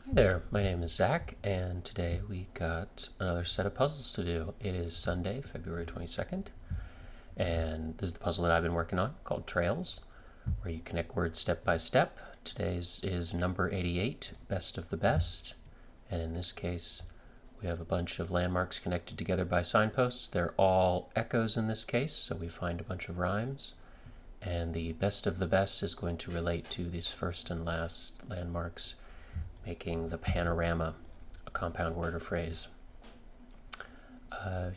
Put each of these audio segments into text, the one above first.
Hi there, my name is Zach, and today we got another set of puzzles to do. It is Sunday, February 22nd, and this is the puzzle that I've been working on called Trails, where you connect words step by step. Today's is number 88, Best of the Best, and in this case, we have a bunch of landmarks connected together by signposts. They're all echoes in this case, so we find a bunch of rhymes, and the best of the best is going to relate to these first and last landmarks, making the panorama a compound word or phrase.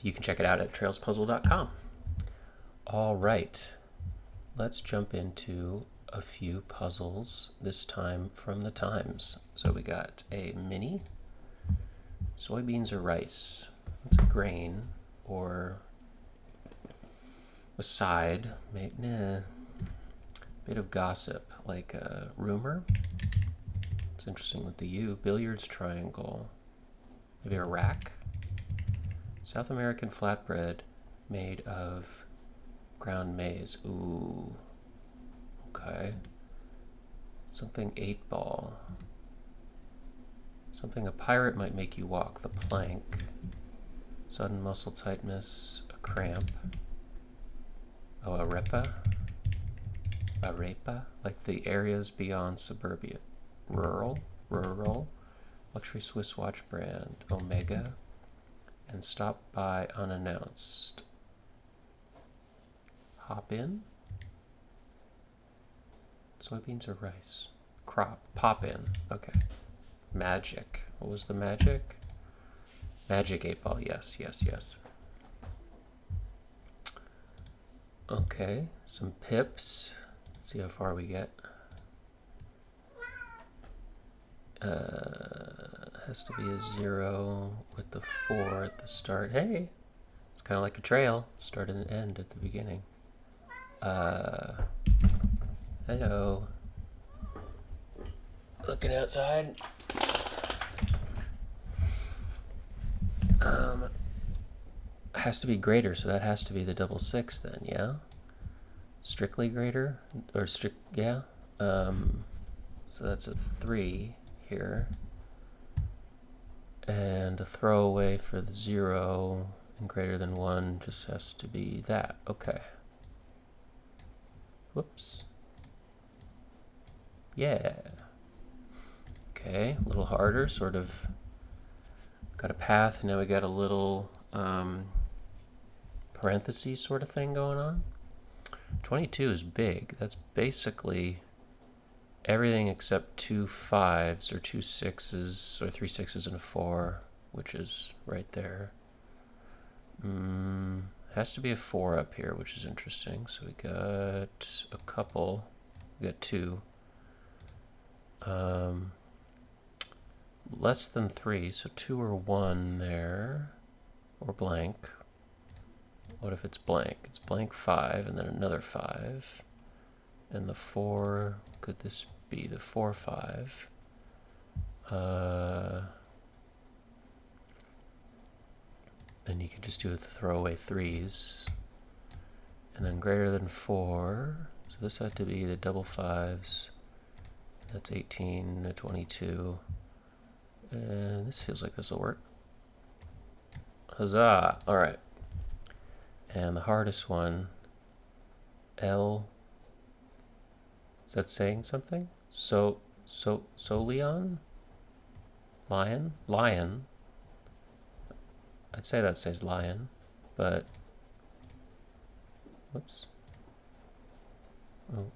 You can check it out at trailspuzzle.com. All right, let's jump into a few puzzles, this time from the Times. So we got a mini, soybeans or rice. It's a grain or a side, bit of gossip, like a rumor. It's interesting with the U. Billiards triangle. Maybe a rack. South American flatbread made of ground maize. Ooh. Okay. Something 8-ball. Something a pirate might make you walk. The plank. Sudden muscle tightness. A cramp. Oh, a repa. Arepa. Like the areas beyond suburbia. Rural, luxury Swiss watch brand, Omega, and stop by unannounced. Hop in? Soybeans or rice? Crop, pop in, okay. Magic, what was the magic? Magic 8-ball, yes. Okay, some pips, see how far we get. Has to be a 0 with the 4 at the start. Hey, it's kind of like a trail. Start and end at the beginning. Hello. Looking outside. Has to be greater, so that has to be the double 6 then, yeah? Strictly greater? Or yeah? So that's a 3 here. And a throwaway for the 0 and greater than 1 just has to be that. Okay. Whoops. Yeah. Okay, a little harder, sort of. Got a path, and now we got a little parentheses sort of thing going on. 22 is big. That's basically everything except 2 5s or 2 6s or 3 6s and a 4, which is right there. Has to be a 4 up here, which is interesting. So we got a couple. We got 2. Less than 3, so 2 or 1 there. Or blank. What if it's blank? It's blank 5 and then another 5. And the 4, could this be the 4 5? And you can just do it with the throwaway 3s. And then greater than 4. So this had to be the double 5s. That's 18 to 22. And this feels like this will work. Huzzah! All right. And the hardest one, L. Is that saying something? Leon? Lion. I'd say that says lion, but whoops. Oh,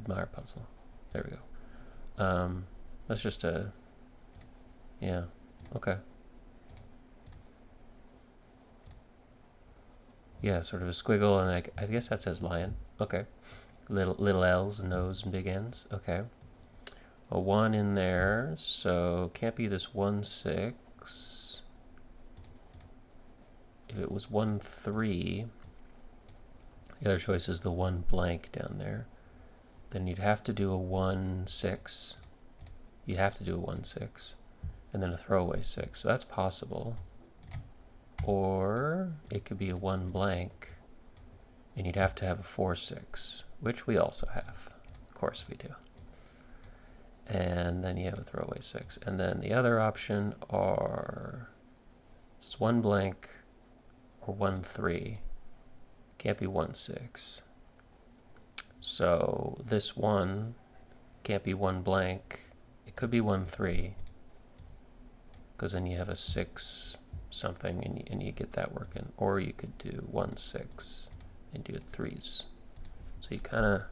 admire puzzle. There we go. That's just a, yeah, okay. Yeah, sort of a squiggle, and I guess that says lion. Okay. Little L's, nose, and big N's. Okay. A 1 in there, so can't be this 1 6. If it was 1 3, the other choice is the 1 blank down there. Then you'd have to do a 1 6. You have to do a 1 6, and then a throwaway 6. So that's possible. Or it could be a 1 blank, and you'd have to have a 4 6, which we also have. Of course we do. and then you have a throwaway 6. And then the other option are, it's 1 blank or 1 3. Can't be 1 6. So this 1 can't be 1 blank. It could be 1 3, because then you have a 6 something and you get that working. Or you could do 1 6 and do 3s. So you kind of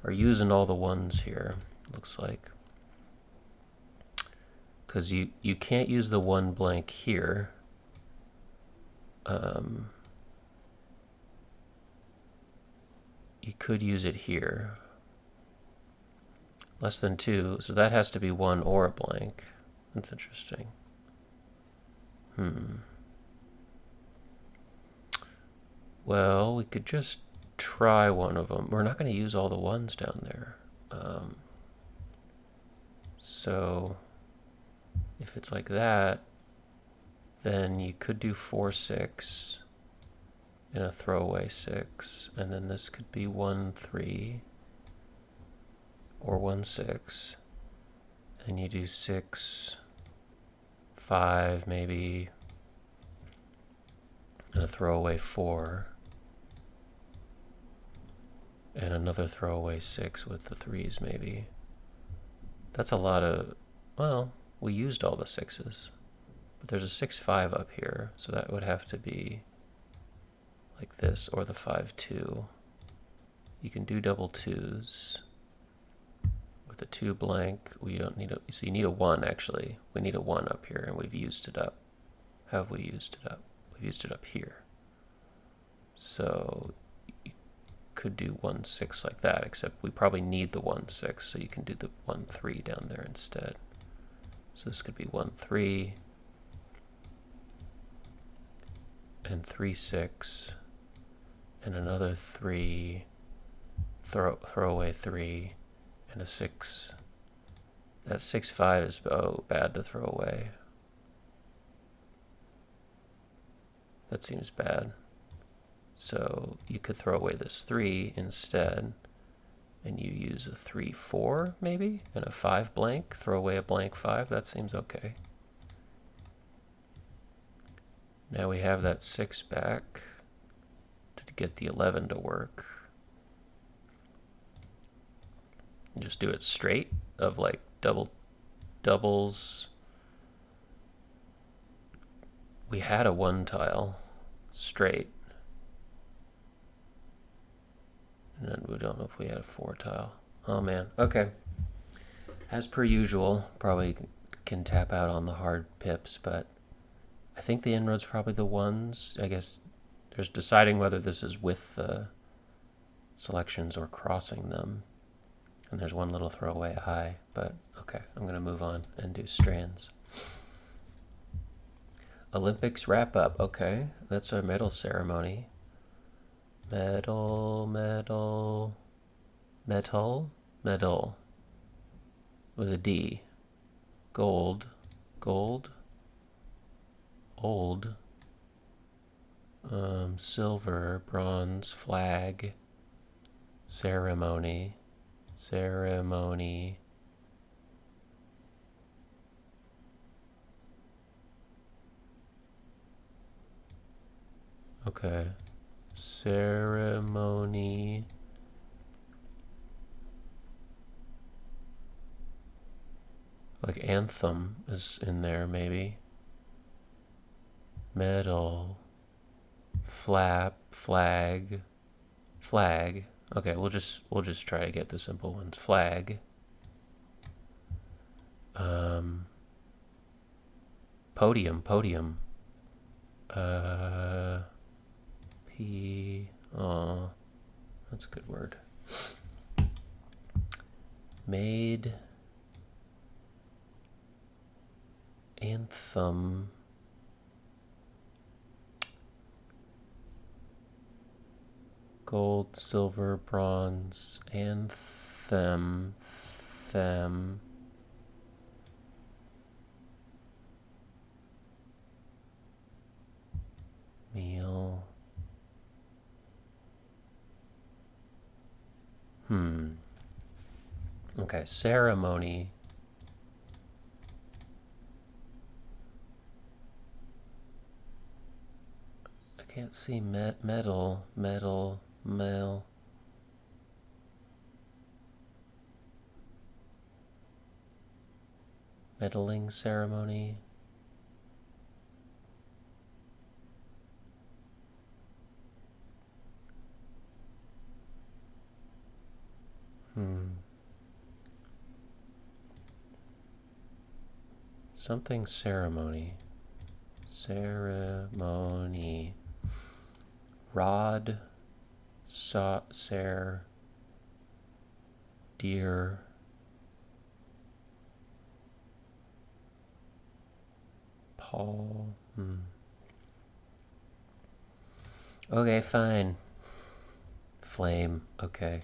are using all the 1s here, looks like. Because you can't use the 1 blank here. You could use it here. Less than 2, so that has to be 1 or a blank. That's interesting. Well, we could just try one of them. We're not going to use all the 1s down there. So if it's like that, then you could do 4 6 and a throwaway 6, and then this could be 1 3 or 1 6, and you do 6 5 maybe, and a throwaway 4, and another throwaway 6 with the 3s maybe. That's a lot of, well, we used all the 6s, but there's a 6 5 up here, so that would have to be like this, or the 5 2. You can do double 2s. With a 2 blank, we don't need a, so you need a 1 actually. We need a 1 up here, and we've used it up. How have we used it up? We've used it up here. So you could do 1 6 like that, except we probably need the 1 6, so you can do the 1 3 down there instead. So this could be 1 3 and 3 6 and another 3, throwaway 3, and a 6. That 6 5 is bad to throw away. That seems bad. So you could throw away this 3 instead, and you use a 3 4 maybe, and a 5 blank. Throw away a blank 5. That seems okay. Now we have that 6 back to get the 11 to work. Just do it straight of like doubles. We had a 1 tile straight, and then we don't know if we had a 4 tile. Oh man, okay. As per usual, probably can tap out on the hard pips, but I think the inroad's probably the 1s. I guess there's deciding whether this is with the selections or crossing them. And there's one little throwaway eye, but okay, I'm going to move on and do strands. Olympics wrap up. Okay, that's our medal ceremony. Medal. With a D. Gold. Old. Silver, bronze, flag. Ceremony. Okay. Ceremony. Like anthem is in there maybe. Medal. Flag. Okay, we'll just try to get the simple ones. Flag. Podium. Oh, that's a good word. Made. Anthem. Gold, silver, bronze, anthem, meal. Okay, ceremony can't see metal. Meddling ceremony. Something ceremony. Ceremony. Rod. Deer. Paul. Okay, fine. Flame. Okay.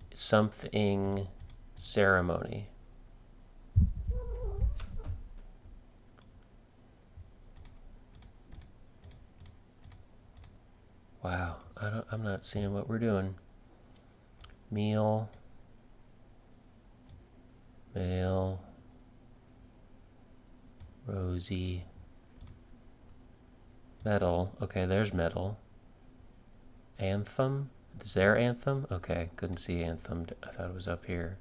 Something ceremony. Wow, I'm not seeing what we're doing. Meal. Male. Rosie. Metal. Okay, there's metal. Anthem. Is there anthem? Okay, couldn't see anthem. I thought it was up here.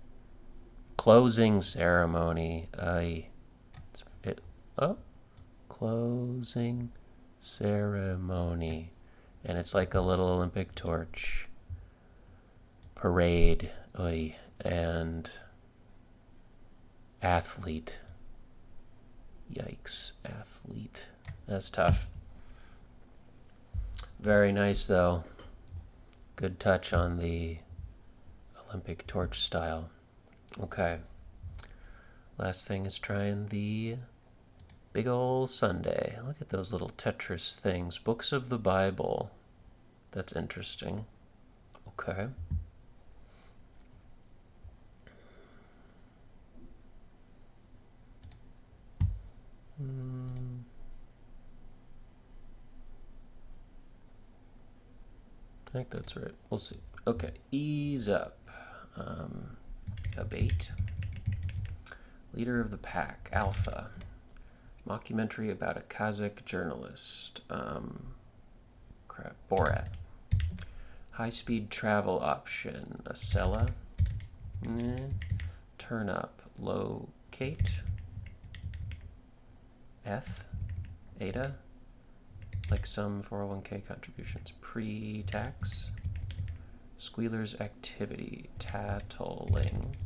Closing ceremony. Closing ceremony. And it's like a little Olympic torch. Parade. And athlete. Yikes. Athlete. That's tough. Very nice, though. Good touch on the Olympic torch style. Okay. Last thing is trying the big ol' Sunday. Look at those little Tetris things. Books of the Bible. That's interesting. Okay. I think that's right. We'll see. Okay, ease up. Abate. Leader of the Pack, Alpha. Mockumentary about a Kazakh journalist. Borat. High-speed travel option, Acela. Turn up. Locate. F. Ada. Like some 401k contributions. Pre-tax. Squealer's activity. Tattling.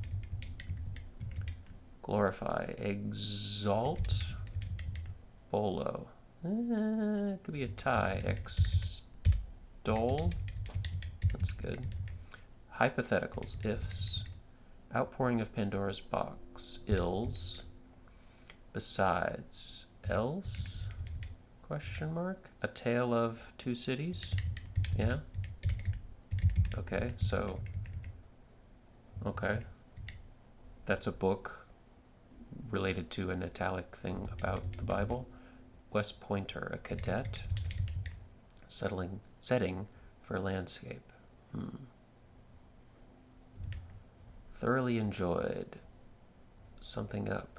Glorify. Exalt. Bolo. It could be a tie. Extol. That's good. Hypotheticals. Ifs. Outpouring of Pandora's box. Ills. Besides. Else? Question mark? A Tale of Two Cities? Yeah? Okay, so... Okay. That's a book related to an italic thing about the Bible. West Pointer, a cadet. Setting for landscape. Thoroughly enjoyed. Something up.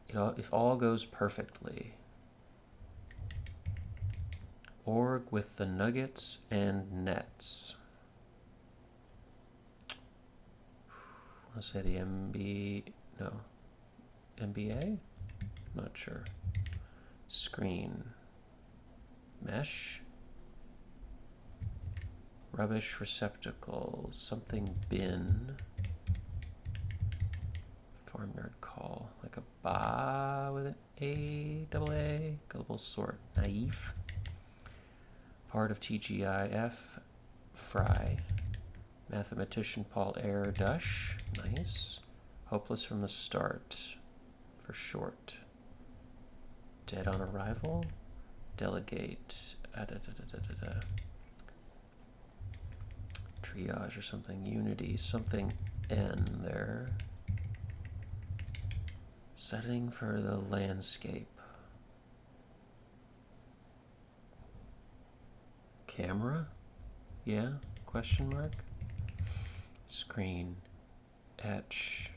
You know, if all goes perfectly. Org with the Nuggets and Nets. I want to say the NBA? Not sure. Screen. Mesh. Rubbish receptacle. Something bin. Farmyard call. Like a ba with an A. Gullible sort. Naive. Part of TGIF. Fry. Mathematician Paul Air Dush. Nice. Hopeless from the start. For short. Dead on arrival. Delegate. Triage or something. Unity. Something N there. Setting for the landscape. Camera? Yeah? Question mark? Screen. Etch.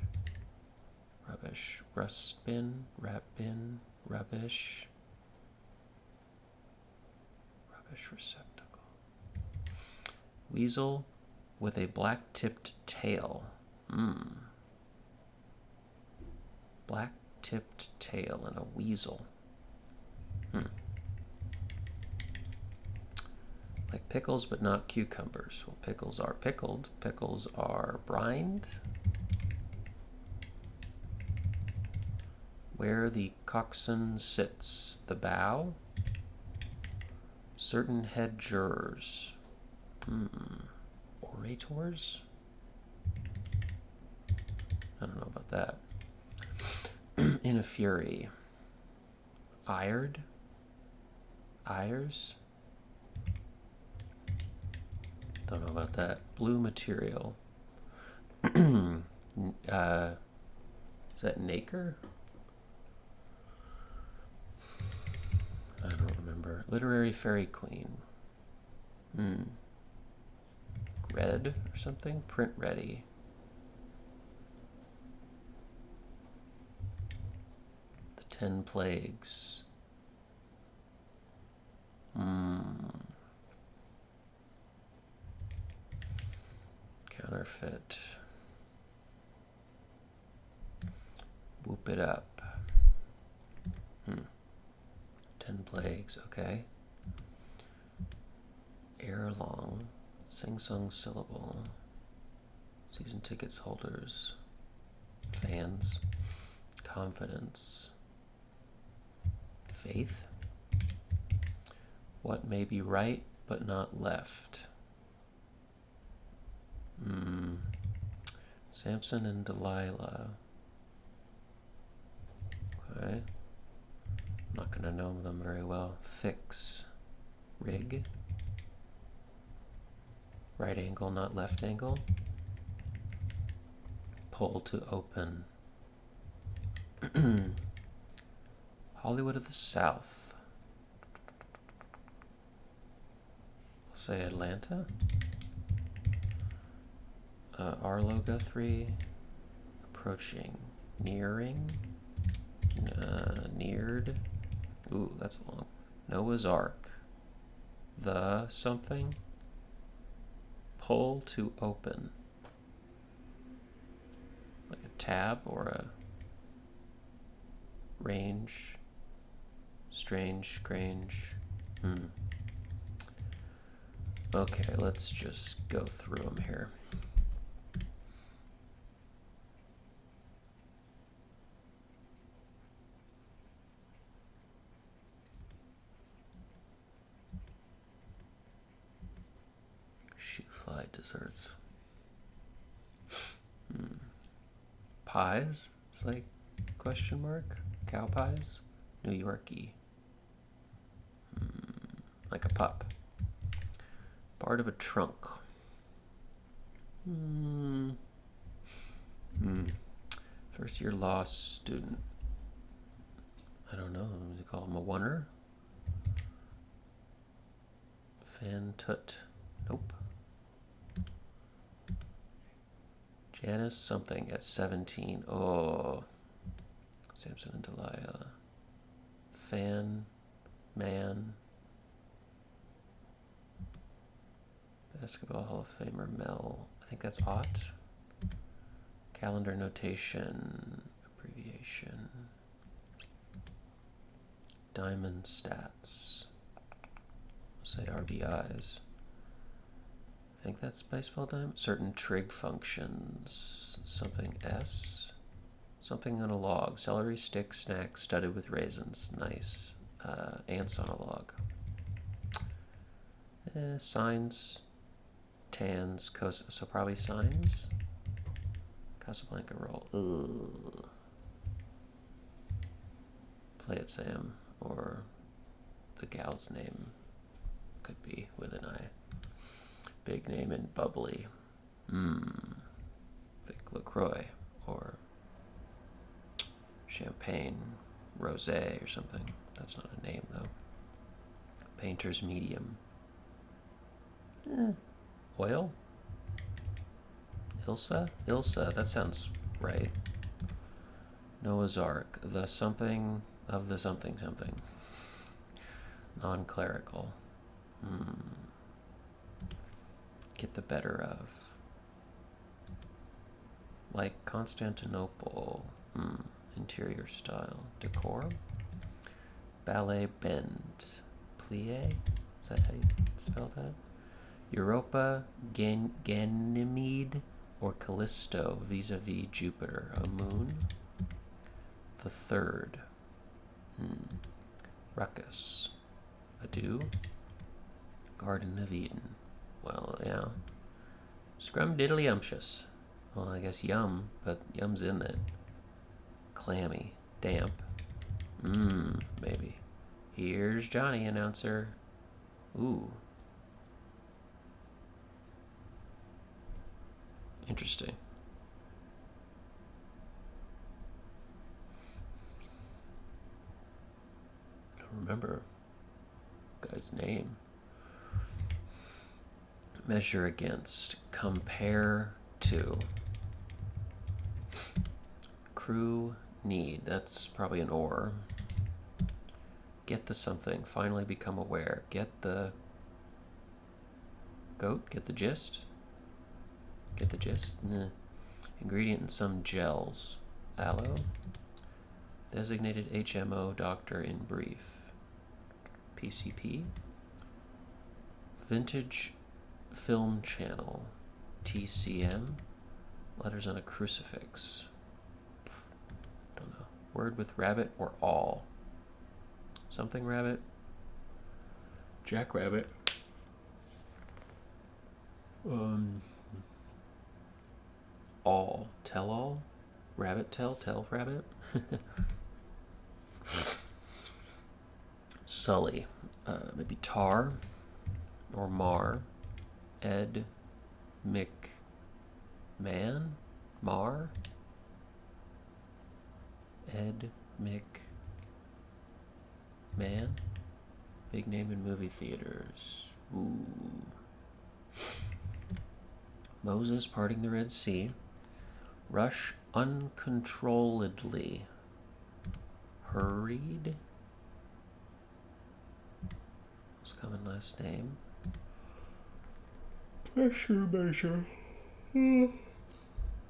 Rubbish. Rust bin. Rat bin. Rubbish. Rubbish receptacle. Weasel with a black-tipped tail. Black-tipped tail and a weasel. Like pickles, but not cucumbers. Well, pickles are pickled. Pickles are brined. Where the coxswain sits. The bow. Certain head jurors. Orators? I don't know about that. In a fury. Ired? Ires? Don't know about that. Blue material. Is that nacre? I don't remember. Literary fairy queen. Red or something? Print ready. The 10 plagues. Counterfeit. Whoop it up. 10 plagues, okay. Air long. Sing-song syllable. Season tickets holders. Fans. Confidence. Faith. What may be right but not left. Samson and Delilah. Okay. I'm not going to know them very well. Fix. Rig. Right angle, not left angle. Pull to open. Hollywood of the South. I'll say Atlanta. Arlo Guthrie. Approaching. Nearing. Neared. Ooh, that's long. Noah's Ark. The something. Pull to open. Like a tab or a range. Strange, Grange. Okay, let's just go through them here. Shoe-fly desserts. Pies? It's like question mark? Cow pies? New Yorkie. Like a pup. Part of a trunk. First year law student. I don't know. What do you call him? A oneer? Fan tut. Nope. Janice something at 17. Oh. Samson and Delilah. Fan. Man. Basketball Hall of Famer Mel. I think that's Ott. Calendar notation. Abbreviation. Diamond stats. Say RBIs. I think that's baseball diamond. Certain trig functions. Something S. Something on a log. Celery stick snack studded with raisins. Nice. Ants on a log. Signs. Tans. So probably signs. Casablanca roll. Ugh. Play it, Sam. Or the gal's name could be with an I. Big name and bubbly. Thick LaCroix. Or champagne. Rosé or something. That's not a name, though. Painter's medium. Oil? Ilsa, that sounds right. Noah's Ark, the something of the something something. Non-clerical. Get the better of. Like Constantinople. Interior style. Decor. Ballet bend. Plie? Is that how you spell that? Europa, Ganymede, or Callisto vis-a-vis Jupiter. A moon. The third. Ruckus. Adieu. Garden of Eden. Well, yeah. Scrumdiddlyumptious. Well, I guess yum, but yum's in it. Clammy. Damp. Maybe. Here's Johnny, announcer. Ooh. Interesting. I don't remember the guy's name. Measure against. Compare to. Crew need. That's probably an or. Get the something. Finally become aware. Get the goat? Get the gist? Get the gist? Nah. Ingredient in some gels. Aloe. Designated HMO doctor in brief. PCP. Vintage film channel. TCM. Letters on a crucifix. Don't know. Word with rabbit or all. Something rabbit. Jackrabbit. All. Tell all? Rabbit tell rabbit? Sully. Maybe tar or mar. Ed McMahon? Mar? Ed McMahon? Big name in movie theaters. Ooh. Moses parting the Red Sea. Rush uncontrolledly. Hurried. What's common last name? Pressure measure.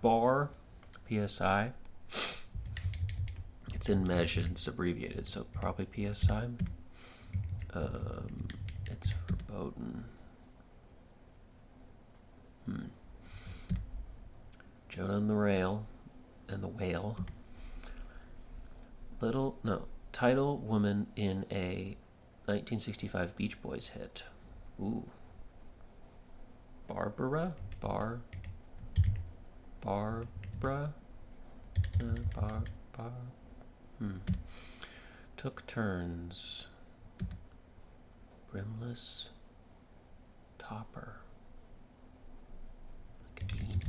Bar. PSI. It's in measure. It's abbreviated, so probably PSI. It's verboten. Jonah and the Rail and the Whale. Title woman in a 1965 Beach Boys hit. Ooh. Barbara? Barbara? Took turns. Brimless topper. Like a bean.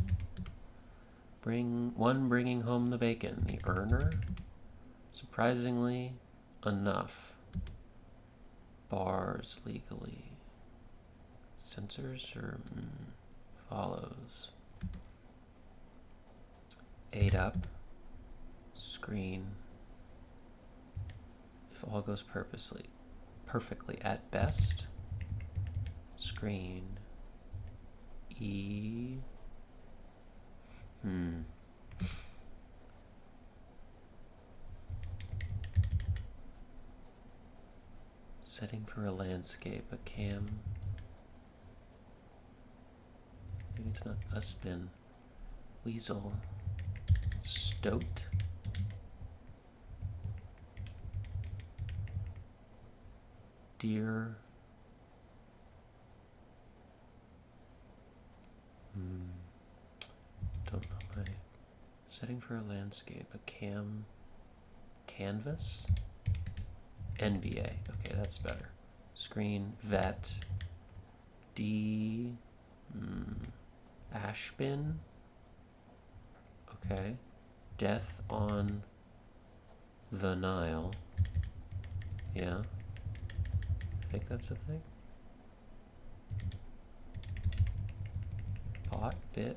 Bringing home the bacon. The earner. Surprisingly enough. Bars legally. Censors or follows. Ate up. Screen. If all goes perfectly at best. Screen. Setting for a landscape, a cam. Maybe it's not a spin. Weasel. Stoat. Deer. Don't know my. Setting for a landscape, a canvas. NBA. Okay, that's better. Screen. Vet. Ashbin. Okay. Death on the Nile. Yeah. I think that's a thing. Bought bit.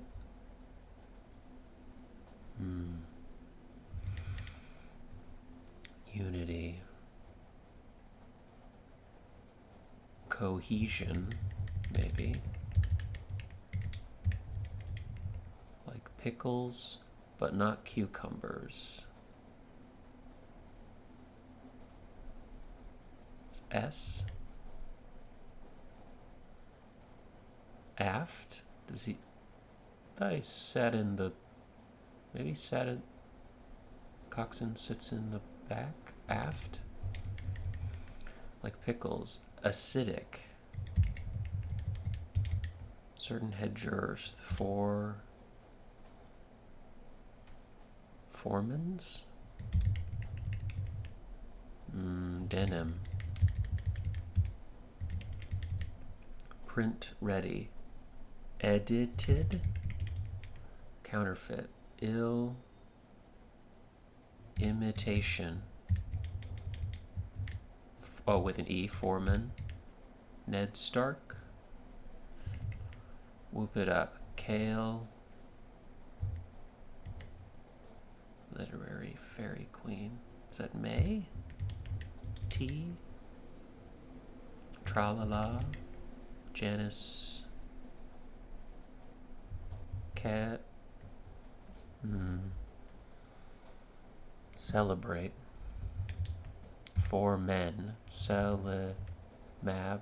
Unity. Cohesion, maybe. Like pickles, but not cucumbers. It's S. Aft? Does he... I thought he sat in the... Maybe sat in... Coxswain sits in the back? Aft? Like pickles. Acidic. Certain head jurors. Foremans? Denim. Print ready. Edited. Counterfeit. Ill. Imitation. Oh, with an E. Foreman. Ned Stark. Whoop it up. Kale. Literary fairy queen. Is that May? T. Tralala. Janice. Cat. Celebrate. For men. Mab.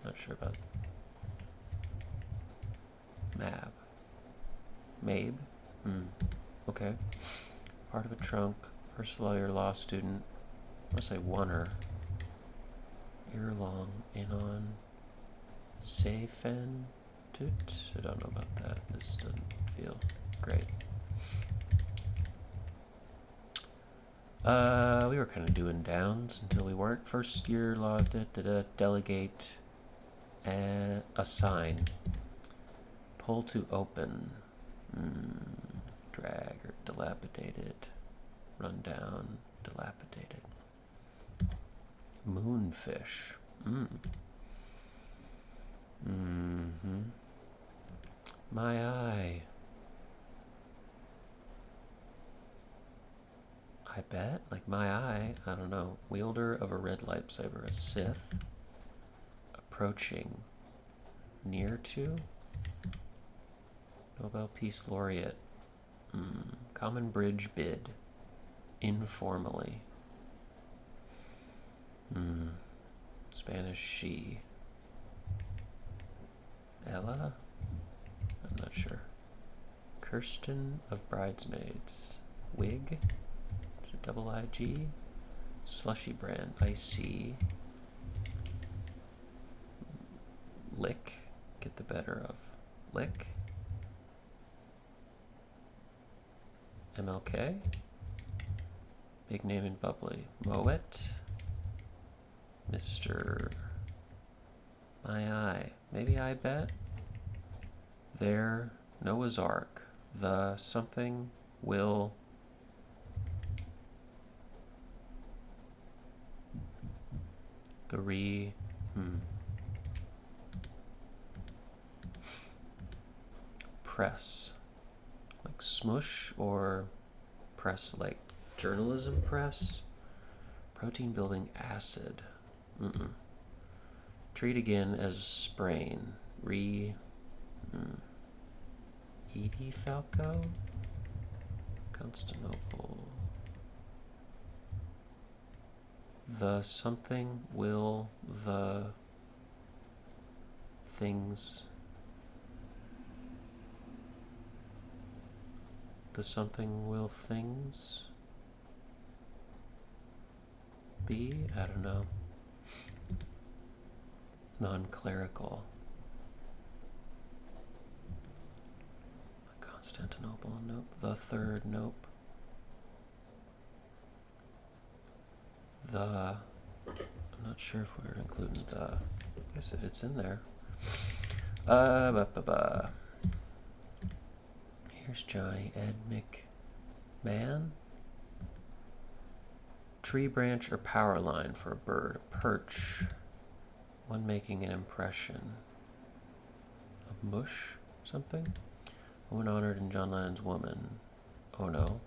Not sure about Mab. Mabe? Okay. Part of a trunk. First lawyer, law student. I want to say oneer. Ear long. In on. Seifen. Toot. I don't know about that. This doesn't feel great. We were kind of doing downs until we weren't. First year law, delegate, assign, pull to open, drag or dilapidated, run down, dilapidated, moonfish, my eye. I bet, like my eye, I don't know. Wielder of a red lightsaber, a Sith. Approaching. Near to. Nobel Peace Laureate. Common bridge bid. Informally. Spanish she. Ella? I'm not sure. Kirsten of Bridesmaids. Wig? It's a double IG. Slushy brand. Icy. Lick. Get the better of. Lick. MLK. Big name and bubbly. Moet. Mr. My eye. Maybe I bet. There. Noah's Ark. The something will. The press. Like smush or press like journalism press? Protein building acid. Treat again as sprain. Edie Falco? Constantinople. The something will the things. The something will things be? I don't know. Non-clerical. Constantinople, nope. The third, nope. I'm not sure if we're including the. I guess if it's in there. Here's Johnny. Ed McMahon. Tree branch or power line for a bird. A perch. One making an impression. A mush. something? Woman honored in John Lennon's Woman. Oh no.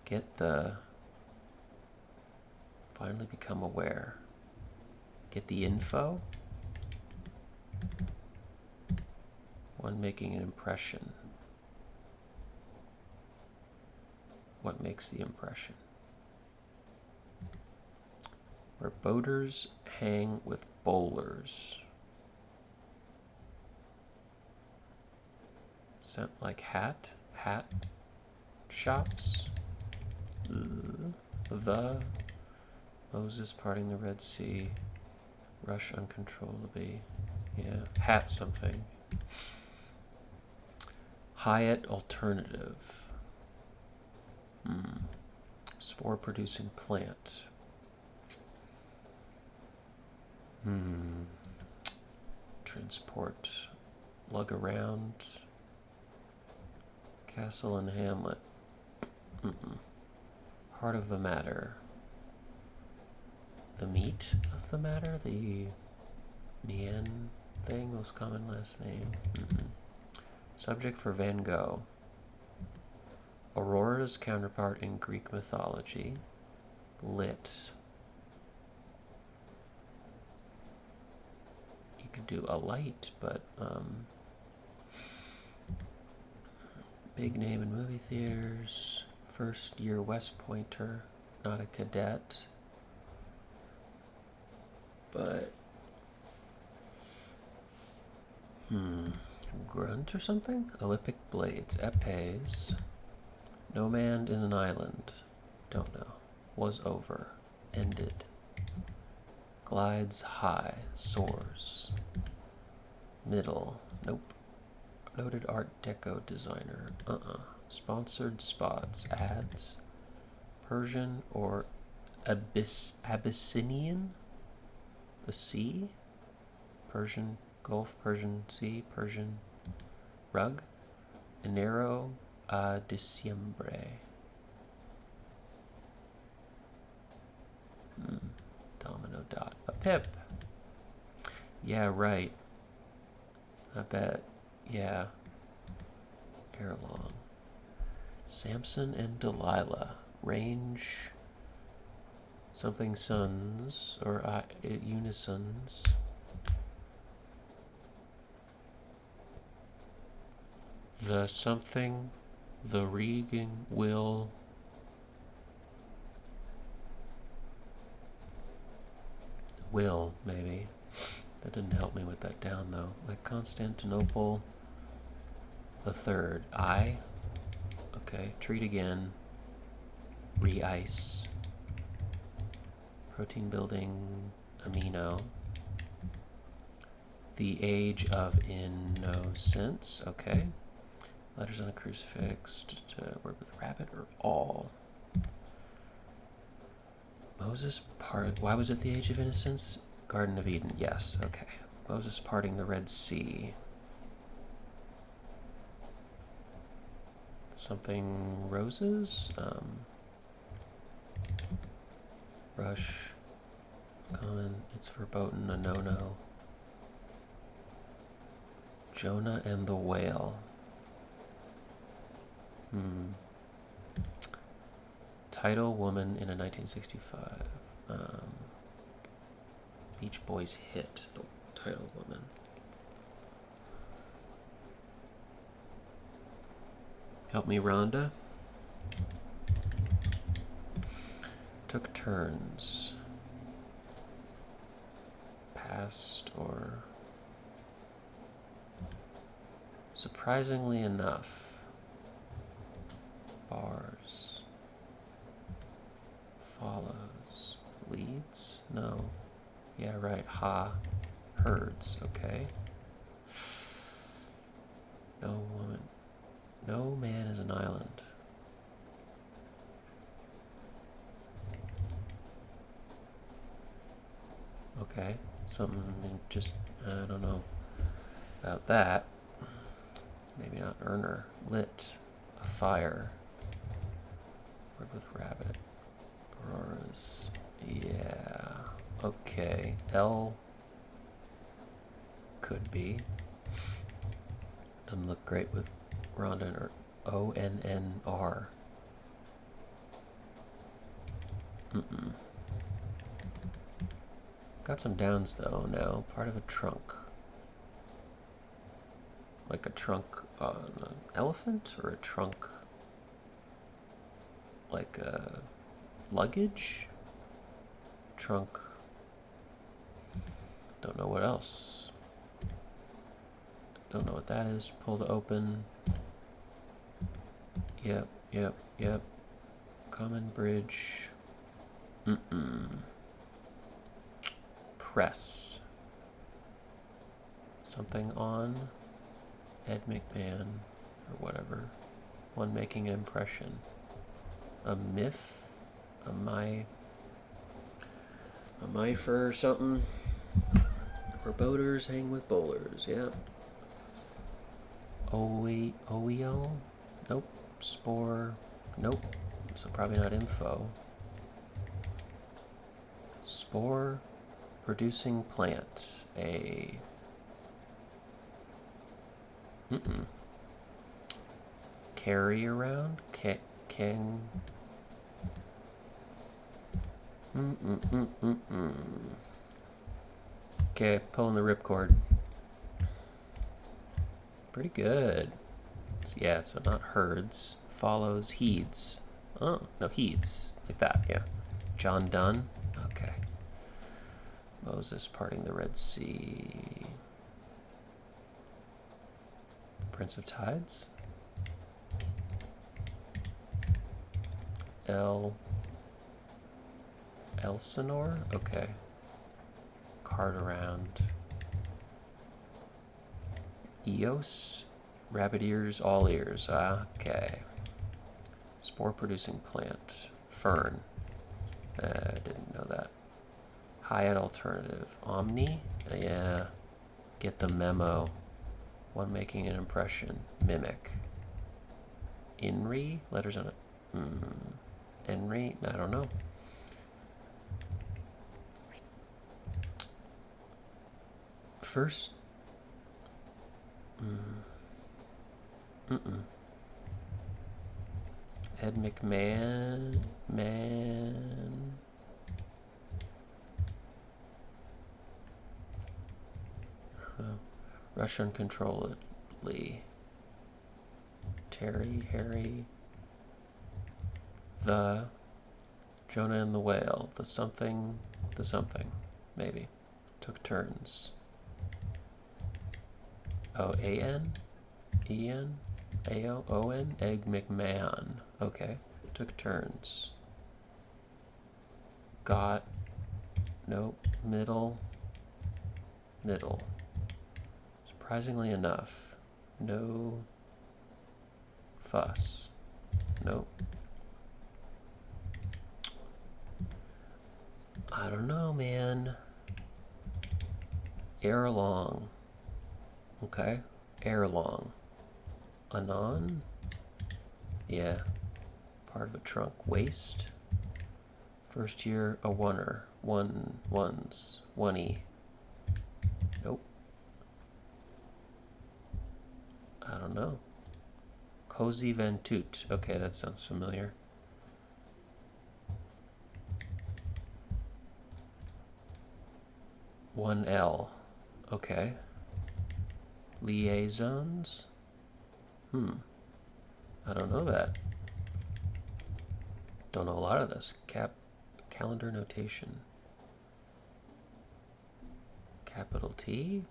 Get the... Finally become aware. Get the info? One making an impression. What makes the impression? Where boaters hang with bowlers. Sound like hat? Hat shops? The Moses parting the Red Sea. Rush uncontrollably. Yeah. Hat something. Hyatt alternative. Spore producing plant. Transport. Lug around. Castle and hamlet. Heart of the matter. The meat of the matter? The Mian thing? Most common last name? Subject for Van Gogh. Aurora's counterpart in Greek mythology. Lit. You could do a light, but big name in movie theaters. First year West Pointer, not a cadet. But grunt or something? Olympic blades. Epes. No man is an island. Don't know. Was over. Ended. Glides high. Soars. Middle. Nope. Noted Art Deco designer. Sponsored spots. Ads. Persian or Abyssinian? The sea? Persian Gulf, Persian Sea, Persian rug. Enero a diciembre. Domino dot. A pip. Yeah, right. I bet. Yeah. Erelong. Samson and Delilah. Range. Something sons. Or unisons. The something. The reading will. Will, maybe. That didn't help me with that down, though. Like Constantinople the third. I. Okay, treat again. Re-ice. Protein building amino. The age of innocence. Okay. Letters on a crucifix. Word with rabbit or all. Moses part. Why was it the age of innocence? Garden of Eden. Yes. Okay. Moses parting the Red Sea. Something roses. Rush. Common. It's verboten. A no-no. Jonah and the whale. Title woman in a 1965 Beach Boys hit. The title woman. Help me, Rhonda. Took turns. Passed or... Surprisingly enough. Bars. Follows. Leads? No. Yeah, right. Ha. Herds. Okay. No woman. No man is an island. Okay. Something just, I don't know about that. Maybe not earner. Lit. A fire. Word with rabbit. Auroras. Yeah. Okay. L. Could be. Doesn't look great with Rhonda or ONNR. Got some downs though now. Part of a trunk. Like a trunk on an elephant, or a trunk like a luggage? Trunk. Don't know what else. Don't know what that is. Pull to open. Yep. Common bridge. Press. Something on. Ed McMahon, or whatever. One making an impression. A myth? A mifer or something? Where boaters hang with bowlers, yeah. OEO? Nope. Spore? Nope. So probably not info. Spore producing plant. A... Carry around? King. Okay, pulling the ripcord. Pretty good. Yeah, so not herds. Follows heeds. Oh, no, heeds. Like that, yeah. John Donne. Okay. Moses parting the Red Sea. Prince of Tides. Elsinore? Okay. Cart around. Eos? Rabbit ears, all ears. Okay. Spore producing plant. Fern. I didn't know that. Hyatt alternative. Omni? Yeah. Get the memo. One making an impression. Mimic. Inri? Letters on it. Enri? I don't know. First. Ed McMahon. Rush uncontrollably. Harry. The Jonah and the Whale. The something, maybe. Took turns. Oh, A-N? E-N? A-O? O-N? Egg McMahon. Okay. Took turns. Got. Nope. Middle. Surprisingly enough. No. Fuss. Nope. I don't know, man. Erelong. Okay. Erelong. Anon? Yeah. Part of a trunk. Waist. First year, a oneer. Ones. One-e. Nope. I don't know. Cozy Van Toot. Okay, that sounds familiar. One L. Okay. Liaisons? I don't know that. Don't know a lot of this. Calendar notation. Capital T?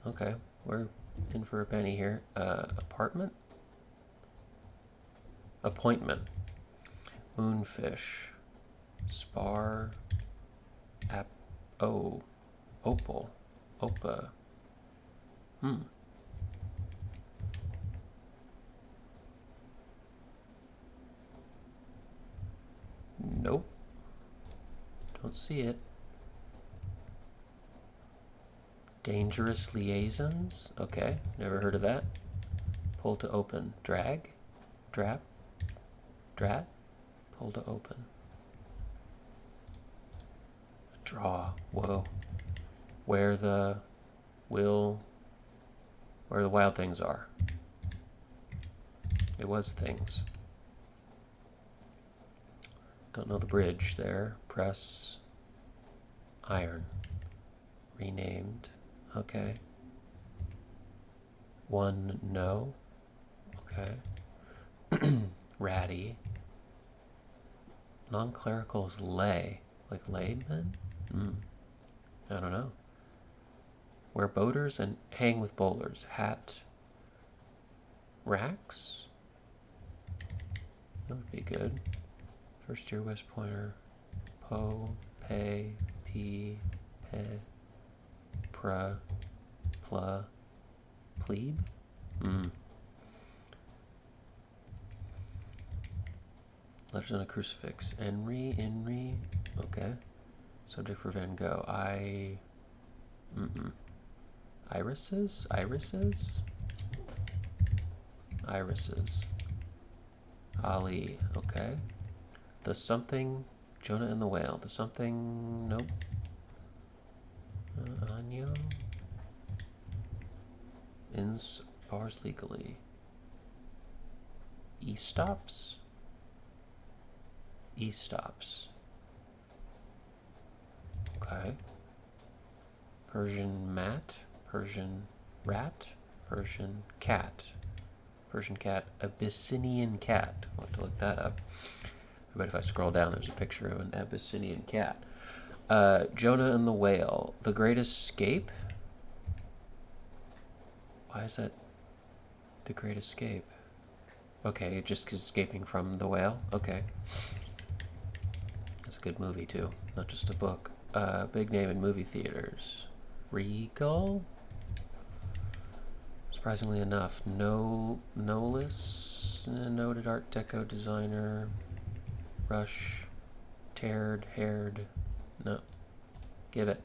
Okay, we're in for a penny here. Apartment? Appointment. Moonfish. Spar. Opal. Opa. Nope. Don't see it. Dangerous liaisons? Okay, never heard of that. Pull to open. Drag? Drap? Drat? Pull to open. Draw. Whoa. Where the will Where the wild things are. It was things. Don't know the bridge there. Press. Iron. Renamed. Okay. One, no. Okay. Ratty. Non-clerical is lay. Like layman? I don't know. Wear boaters and hang with bowlers. Hat. Racks? That would be good. First year West Pointer. Po. Pay. P. Pe. Pra. Pla. Plebe? Letters on a crucifix. Enry. Okay. Subject for Van Gogh. Irises? Ali. Okay. The something. Jonah and the whale. The something. Nope. Anyo. Ins bars legally. E-stops? E-stops. Okay. Persian mat. Persian rat. Persian cat. Persian cat. Abyssinian cat. I'll have to look that up. I bet if I scroll down, there's a picture of an Abyssinian cat. Jonah and the whale. The Great Escape? Why is that The Great Escape? Okay, just escaping from the whale? Okay. That's a good movie, too. Not just a book. Big name in movie theaters. Regal? Surprisingly enough. Nolis? Noted Art Deco designer. Rush. Haired. No. Give it.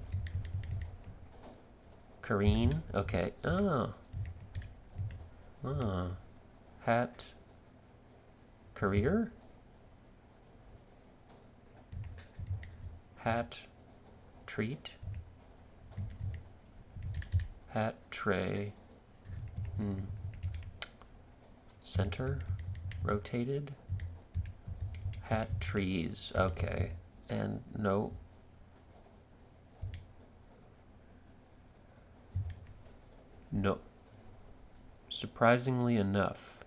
Kareen? Okay. Oh. Hat. Career? Hat. Treat. Hat tray. Center. Rotated. Hat trees. Okay. And no. No. Surprisingly enough.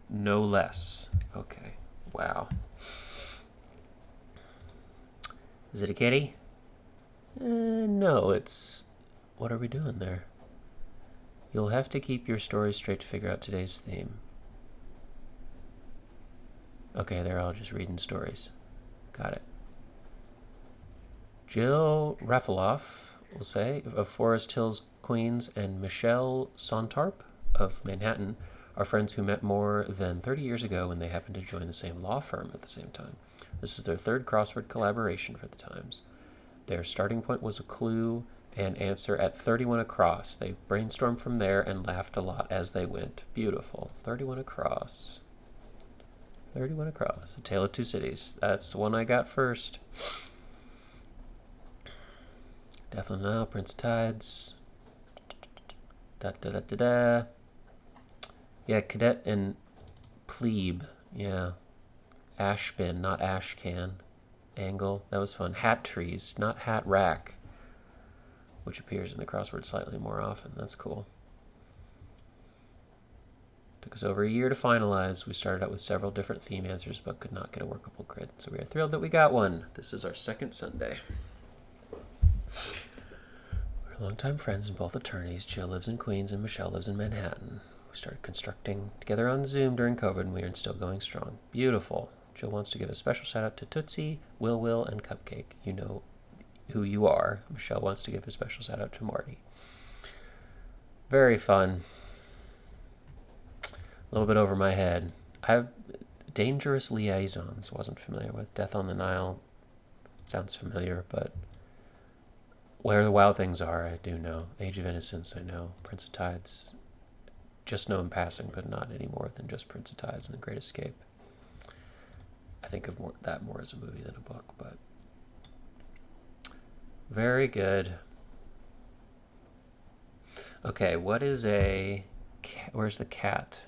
No less. Okay. Wow. Is it a kitty? No, it's... What are we doing there? You'll have to keep your story straight to figure out today's theme. Okay, they're all just reading stories. Got it. Jill Rafaloff, we'll say, of Forest Hills, Queens, and Michelle Sontarp of Manhattan are friends who met more than 30 years ago when they happened to join the same law firm at the same time. This is their third crossword collaboration for the Times. Their starting point was a clue and answer at 31 across. They brainstormed from there and laughed a lot as they went. Beautiful. 31 across. 31 across. A Tale of Two Cities. That's the one I got first. Death on the Nile, Prince of Tides. Yeah, Cadet and Plebe. Yeah. Ashbin, not Ashcan. Angle. That was fun. Hat trees, not hat rack, which appears in the crossword slightly more often. That's cool. Took us over a year to finalize. We started out with several different theme answers, but could not get a workable grid. So we are thrilled that we got one. This is our second Sunday. We're longtime friends and both attorneys. Jill lives in Queens and Michelle lives in Manhattan. We started constructing together on Zoom during COVID, and we are still going strong. Beautiful. Jill wants to give a special shout out to Tootsie, Will, and Cupcake. You know who you are. Michelle wants to give a special shout out to Marty. Very fun. A little bit over my head. I have Dangerous Liaisons. Wasn't familiar with. Death on the Nile. Sounds familiar, but Where the Wild Things Are, I do know. Age of Innocence, I know. Prince of Tides. Just know in passing, but not any more than just Prince of Tides and The Great Escape. I think of that more as a movie than a book, but very good. Okay, what is a... Where's the cat?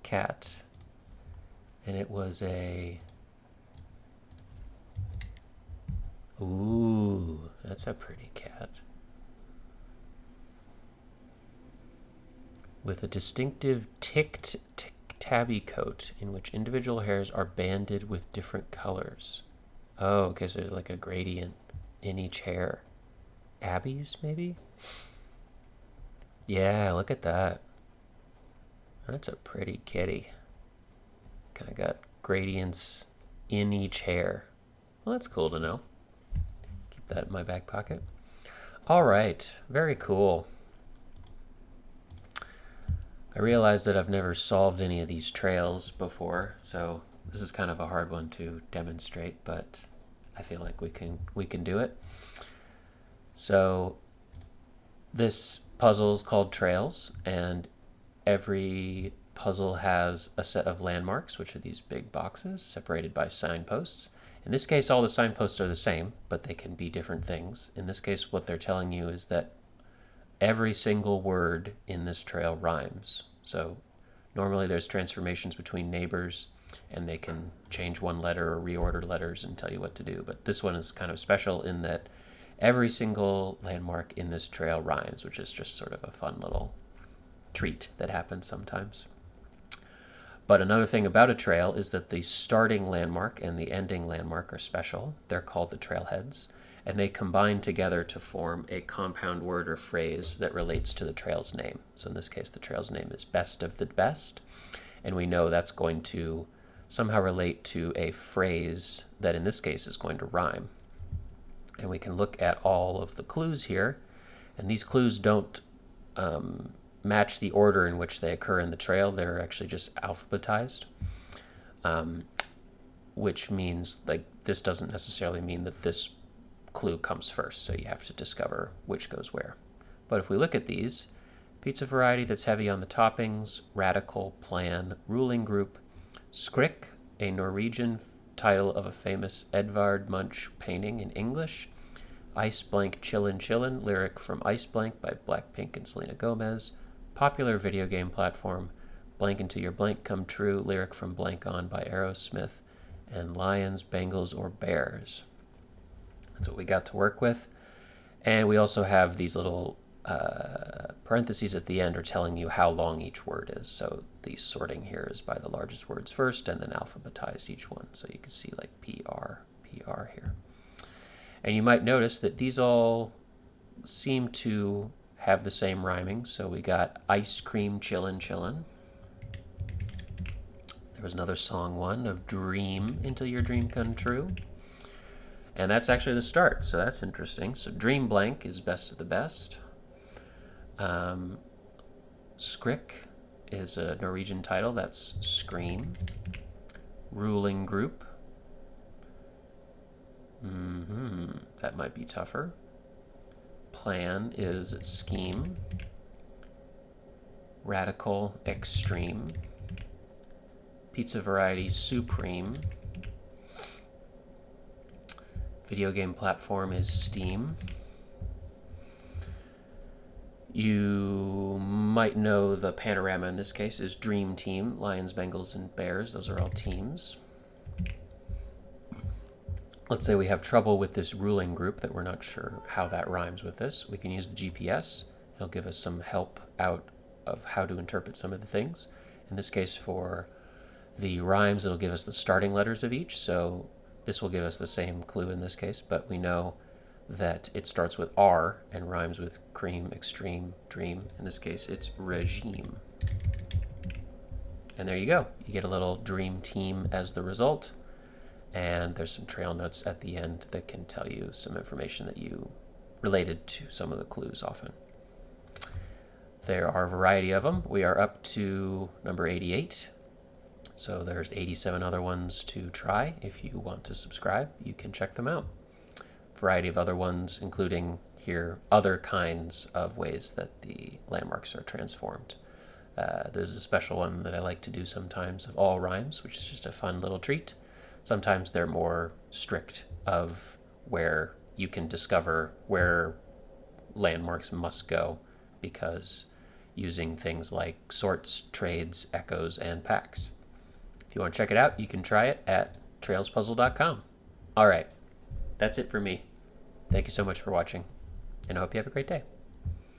Cat. And it was a... Ooh, that's a pretty cat. With a distinctive ticked tabby coat in which individual hairs are banded with different colors. Oh, okay, so there's like a gradient in each hair. Abby's, maybe? Yeah, look at that. That's a pretty kitty. Kind of got gradients in each hair. Well, that's cool to know. Keep that in my back pocket. All right, very cool. I realize that I've never solved any of these trails before, so this is kind of a hard one to demonstrate, but I feel like we can do it. So this puzzle is called Trails, and every puzzle has a set of landmarks, which are these big boxes separated by signposts. In this case, all the signposts are the same, but they can be different things. In this case, what they're telling you is that every single word in this trail rhymes. So normally there's transformations between neighbors, and they can change one letter or reorder letters and tell you what to do. But this one is kind of special in that every single landmark in this trail rhymes, which is just sort of a fun little treat that happens sometimes. But another thing about a trail is that the starting landmark and the ending landmark are special. They're called the trailheads, and they combine together to form a compound word or phrase that relates to the trail's name. So in this case, the trail's name is Best of the Best, and we know that's going to somehow relate to a phrase that in this case is going to rhyme. And we can look at all of the clues here, and these clues don't match the order in which they occur in the trail. They're actually just alphabetized, which means like this doesn't necessarily mean that this clue comes first, so you have to discover which goes where. But if we look at these, pizza variety that's heavy on the toppings, radical, plan, ruling group, skrik, a Norwegian title of a famous Edvard Munch painting in English, Ice Blank Chillin' Chillin', lyric from Ice Blank by Blackpink and Selena Gomez, popular video game platform, Blank Until Your Blank Come True, lyric from Blank On by Aerosmith, and Lions, Bengals, or Bears. That's what we got to work with. And we also have these little parentheses at the end are telling you how long each word is. So the sorting here is by the largest words first and then alphabetized each one. So you can see like PR here. And you might notice that these all seem to have the same rhyming. So we got ice cream chillin' chillin'. There was another song one of dream until your dream come true. And that's actually the start, so that's interesting. So Dream Blank is Best of the Best. Skrik is a Norwegian title, that's Scream. Ruling Group. That might be tougher. Plan is Scheme. Radical, Extreme. Pizza variety, Supreme. Video game platform is Steam. You might know the panorama in this case is Dream Team, Lions, Bengals, and Bears. Those are all teams. Let's say we have trouble with this ruling group that we're not sure how that rhymes with this. We can use the GPS. It'll give us some help out of how to interpret some of the things. In this case, for the rhymes, it'll give us the starting letters of each. So this will give us the same clue in this case, but we know that it starts with R and rhymes with cream, extreme, dream. In this case, it's regime. And there you go. You get a little dream team as the result. And there's some trail notes at the end that can tell you some information that you related to some of the clues often. There are a variety of them. We are up to number 88. So there's 87 other ones to try. If you want to subscribe, you can check them out. Variety of other ones, including here other kinds of ways that the landmarks are transformed. There's a special one that I like to do sometimes of all rhymes, which is just a fun little treat. Sometimes they're more strict of where you can discover where landmarks must go because using things like sorts, trades, echoes, and packs. If you want to check it out, you can try it at trailspuzzle.com. All right, that's it for me. Thank you so much for watching, and I hope you have a great day.